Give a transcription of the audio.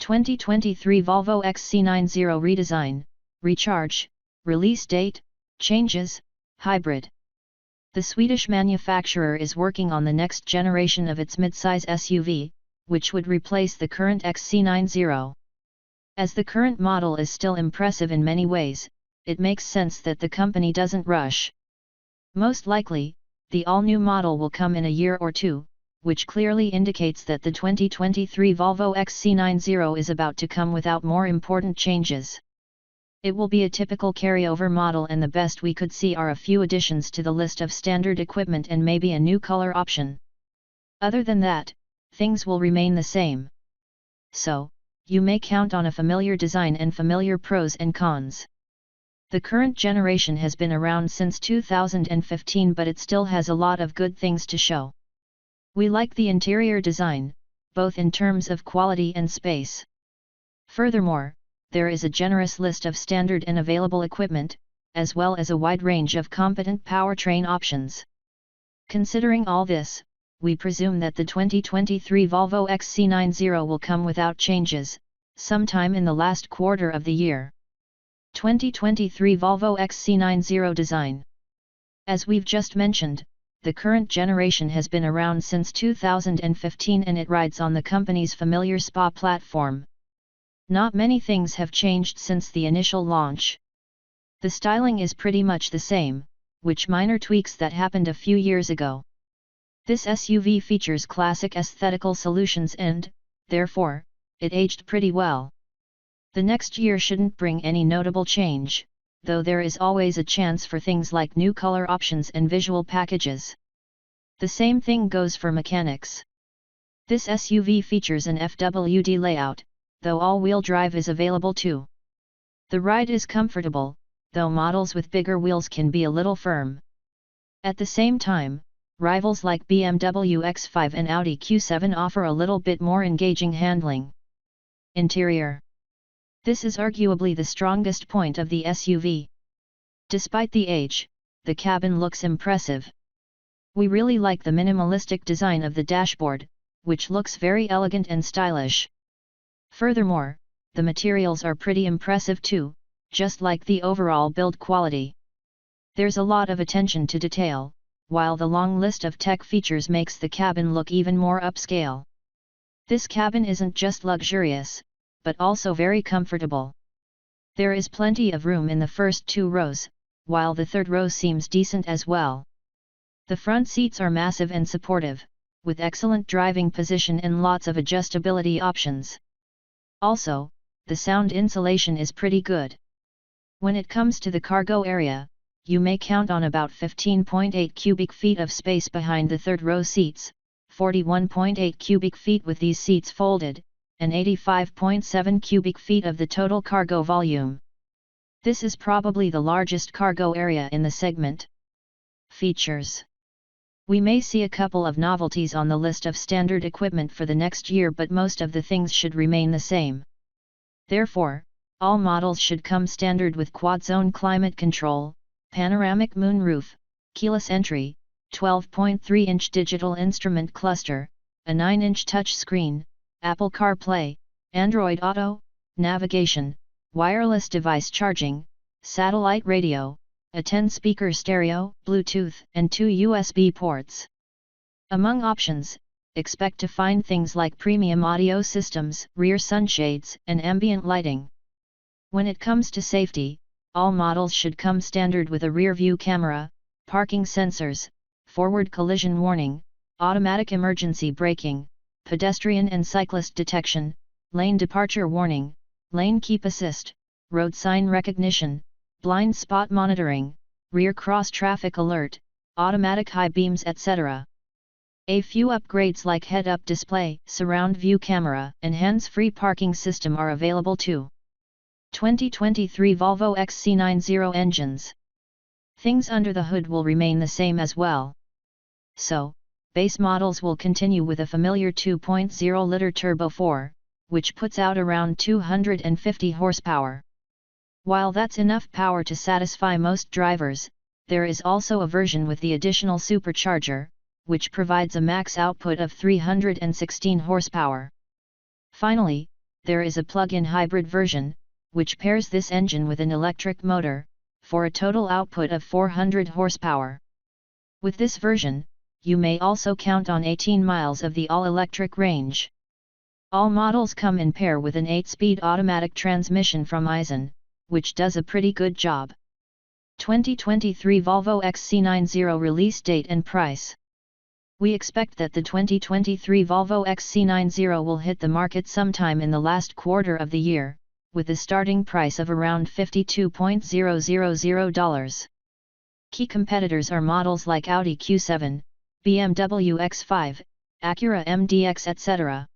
2023 Volvo XC90 Redesign, Recharge, Release Date, Changes, Hybrid. The Swedish manufacturer is working on the next generation of its midsize SUV, which would replace the current XC90. As the current model is still impressive in many ways, it makes sense that the company doesn't rush. Most likely, the all-new model will come in a year or two, which clearly indicates that the 2023 Volvo XC90 is about to come without more important changes. It will be a typical carryover model, and the best we could see are a few additions to the list of standard equipment and maybe a new color option. Other than that, things will remain the same. So, you may count on a familiar design and familiar pros and cons. The current generation has been around since 2015, but it still has a lot of good things to show. We like the interior design, both in terms of quality and space. Furthermore, there is a generous list of standard and available equipment, as well as a wide range of competent powertrain options. Considering all this, we presume that the 2023 Volvo XC90 will come without changes, sometime in the last quarter of the year. 2023 Volvo XC90 design. As we've just mentioned, the current generation has been around since 2015 and it rides on the company's familiar SPA platform. Not many things have changed since the initial launch. The styling is pretty much the same, with minor tweaks that happened a few years ago. This SUV features classic aesthetical solutions and, therefore, it aged pretty well. The next year shouldn't bring any notable change, though there is always a chance for things like new color options and visual packages. The same thing goes for mechanics. This SUV features an FWD layout, though all-wheel drive is available too. The ride is comfortable, though models with bigger wheels can be a little firm. At the same time, rivals like BMW X5 and Audi Q7 offer a little bit more engaging handling. Interior. This is arguably the strongest point of the SUV. Despite the age, the cabin looks impressive. We really like the minimalistic design of the dashboard, which looks very elegant and stylish. Furthermore, the materials are pretty impressive too, just like the overall build quality. There's a lot of attention to detail, while the long list of tech features makes the cabin look even more upscale. This cabin isn't just luxurious, but also very comfortable. There is plenty of room in the first two rows, while the third row seems decent as well. The front seats are massive and supportive, with excellent driving position and lots of adjustability options. Also, the sound insulation is pretty good. When it comes to the cargo area, you may count on about 15.8 cubic feet of space behind the third row seats, 41.8 cubic feet with these seats folded, and 85.7 cubic feet of the total cargo volume. This is probably the largest cargo area in the segment. Features. We may see a couple of novelties on the list of standard equipment for the next year, but most of the things should remain the same. Therefore, all models should come standard with quad-zone climate control, panoramic moonroof, keyless entry, 12.3-inch digital instrument cluster, a 9-inch touchscreen, Apple CarPlay, Android Auto, navigation, wireless device charging, satellite radio, a 10-speaker stereo, Bluetooth, and 2 USB ports. Among options, expect to find things like premium audio systems, rear sunshades, and ambient lighting. When it comes to safety, all models should come standard with a rear-view camera, parking sensors, forward collision warning, automatic emergency braking, pedestrian and cyclist detection, lane departure warning, lane keep assist, road sign recognition, blind spot monitoring, rear cross traffic alert, automatic high beams, etc. A few upgrades like head-up display, surround view camera, and hands-free parking system are available too. 2023 Volvo XC90 engines. Things under the hood will remain the same as well. So, base models will continue with a familiar 2.0-liter turbo 4, which puts out around 250 horsepower. While that's enough power to satisfy most drivers, there is also a version with the additional supercharger, which provides a max output of 316 horsepower. Finally, there is a plug-in hybrid version, which pairs this engine with an electric motor, for a total output of 400 horsepower. With this version, you may also count on 18 miles of the all-electric range. All models come in pair with an 8-speed automatic transmission from Aisin, which does a pretty good job. 2023 Volvo XC90 release date and price. We expect that the 2023 Volvo XC90 will hit the market sometime in the last quarter of the year, with a starting price of around $52,000. Key competitors are models like Audi Q7, BMW X5, Acura MDX etc.